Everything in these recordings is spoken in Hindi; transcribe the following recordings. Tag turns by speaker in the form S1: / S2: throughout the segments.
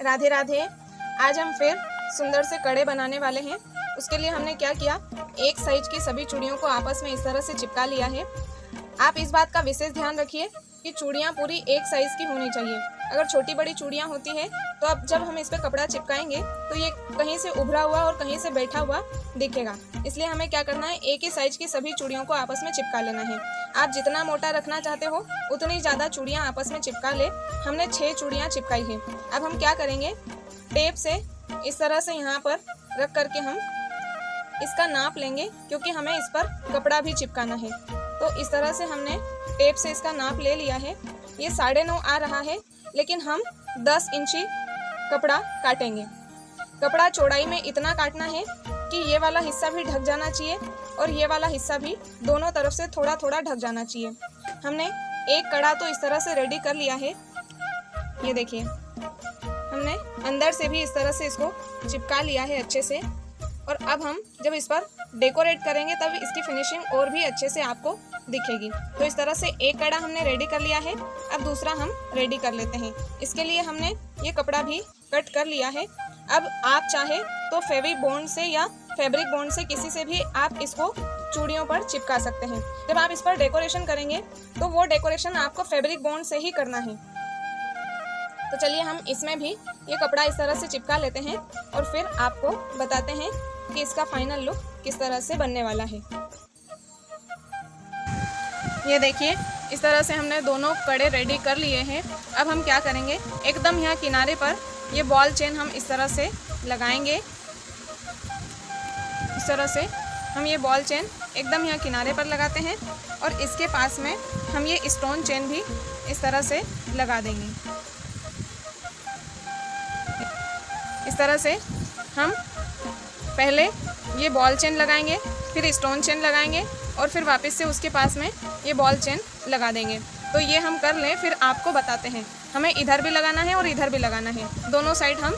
S1: राधे राधे। आज हम फिर सुंदर से कड़े बनाने वाले हैं। उसके लिए हमने क्या किया, एक साइज की सभी चूड़ियों को आपस में इस तरह से चिपका लिया है। आप इस बात का विशेष ध्यान रखिए कि चूड़ियाँ पूरी एक साइज़ की होनी चाहिए। अगर छोटी बड़ी चूड़ियाँ होती हैं तो अब जब हम इस पर कपड़ा चिपकाएंगे तो ये कहीं से उभरा हुआ और कहीं से बैठा हुआ दिखेगा। इसलिए हमें क्या करना है, एक ही साइज की सभी चूड़ियों को आपस में चिपका लेना है। आप जितना मोटा रखना चाहते हो उतनी ज़्यादा चूड़ियाँ आपस में चिपका ले। हमने 6 चूड़ियाँ चिपकाई है। अब हम क्या करेंगे, टेप से इस तरह से यहाँ पर रख करके हम इसका नाप लेंगे, क्योंकि हमें इस पर कपड़ा भी चिपकाना है। तो इस तरह से हमने टेप से इसका नाप ले लिया है। ये 9.5 आ रहा है, लेकिन हम 10 इंची कपड़ा काटेंगे। कपड़ा चौड़ाई में इतना काटना है कि ये वाला हिस्सा भी ढक जाना चाहिए और ये वाला हिस्सा भी दोनों तरफ से थोड़ा थोड़ा ढक जाना चाहिए। हमने एक कड़ा तो इस तरह से रेडी कर लिया है। ये देखिए, हमने अंदर से भी इस तरह से इसको चिपका लिया है अच्छे से। और अब हम जब इस पर डेकोरेट करेंगे तब इसकी फिनिशिंग और भी अच्छे से आपको दिखेगी। तो इस तरह से एक कड़ा हमने रेडी कर लिया है। अब दूसरा हम रेडी कर लेते हैं। इसके लिए हमने ये कपड़ा भी कट कर लिया है। अब आप चाहे तो फेविक बॉन्ड से या फैब्रिक बॉन्ड से किसी से भी आप इसको चूड़ियों पर चिपका सकते हैं। जब आप इस पर डेकोरेशन करेंगे तो वो डेकोरेशन आपको फैब्रिक बॉन्ड से ही करना है। तो चलिए हम इसमें भी ये कपड़ा इस तरह से चिपका लेते हैं और फिर आपको बताते हैं कि इसका फाइनल लुक किस तरह से बनने वाला है। ये देखिए, इस तरह से हमने दोनों कड़े रेडी कर लिए हैं। अब हम क्या करेंगे, एकदम यहाँ किनारे पर ये बॉल चेन हम इस तरह से लगाएंगे। इस तरह से हम ये बॉल चेन एकदम यहाँ किनारे पर लगाते हैं और इसके पास में हम ये स्टोन चेन भी इस तरह से लगा देंगे। इस तरह से हम पहले ये बॉल चेन लगाएंगे, फिर स्टोन चेन लगाएंगे और फिर वापस से उसके पास में ये बॉल चेन लगा देंगे। तो ये हम कर लें, फिर आपको बताते हैं। हमें इधर भी लगाना है और इधर भी लगाना है। दोनों साइड हम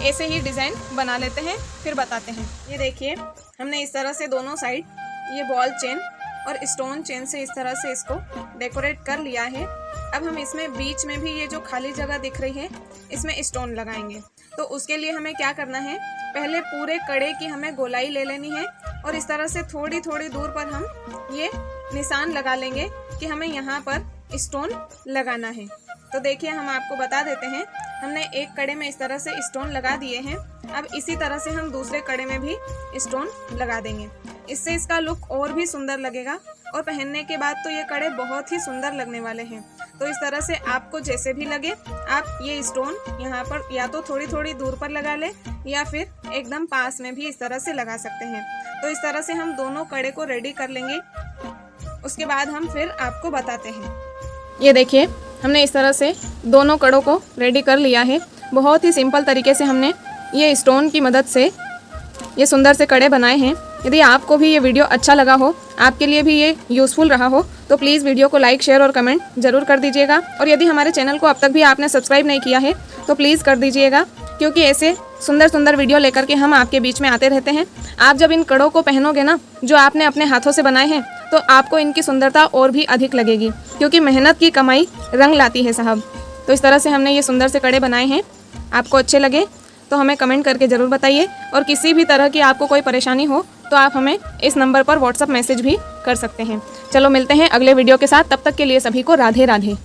S1: ऐसे ही डिज़ाइन बना लेते हैं, फिर बताते हैं। ये देखिए, हमने इस तरह से दोनों साइड ये बॉल चेन और स्टोन चेन से इस तरह से इसको डेकोरेट कर लिया है। अब हम इसमें बीच में भी ये जो खाली जगह दिख रही है इसमें स्टोन लगाएंगे। तो उसके लिए हमें क्या करना है, पहले पूरे कड़े की हमें गोलाई ले लेनी है और इस तरह से थोड़ी थोड़ी दूर पर हम ये निशान लगा लेंगे कि हमें यहाँ पर स्टोन लगाना है। तो देखिए, हम आपको बता देते हैं, हमने एक कड़े में इस तरह से स्टोन लगा दिए हैं। अब इसी तरह से हम दूसरे कड़े में भी स्टोन लगा देंगे। इससे इसका लुक और भी सुंदर लगेगा और पहनने के बाद तो ये कड़े बहुत ही सुंदर लगने वाले हैं। तो इस तरह से आपको जैसे भी लगे आप ये स्टोन यहाँ पर या तो थोड़ी थोड़ी दूर पर लगा ले या फिर एकदम पास में भी इस तरह से लगा सकते हैं। तो इस तरह से हम दोनों कड़े को रेडी कर लेंगे। उसके बाद हम फिर आपको बताते हैं। ये देखिए, हमने इस तरह से दोनों कड़ों को रेडी कर लिया है। बहुत ही सिंपल तरीके से हमने ये स्टोन की मदद से ये सुंदर से कड़े बनाए हैं। यदि आपको भी ये वीडियो अच्छा लगा हो, आपके लिए भी ये यूज़फुल रहा हो, तो प्लीज़ वीडियो को लाइक, शेयर और कमेंट ज़रूर कर दीजिएगा। और यदि हमारे चैनल को अब तक भी आपने सब्सक्राइब नहीं किया है तो प्लीज़ कर दीजिएगा, क्योंकि ऐसे सुंदर सुंदर वीडियो लेकर के हम आपके बीच में आते रहते हैं। आप जब इन कड़ों को पहनोगे ना, जो आपने अपने हाथों से बनाए हैं, तो आपको इनकी सुंदरता और भी अधिक लगेगी, क्योंकि मेहनत की कमाई रंग लाती है साहब। तो इस तरह से हमने ये सुंदर से कड़े बनाए हैं। आपको अच्छे लगे तो हमें कमेंट करके ज़रूर बताइए। और किसी भी तरह की आपको कोई परेशानी हो तो आप हमें इस नंबर पर व्हाट्सएप मैसेज भी कर सकते हैं। चलो मिलते हैं अगले वीडियो के साथ। तब तक के लिए सभी को राधे राधे।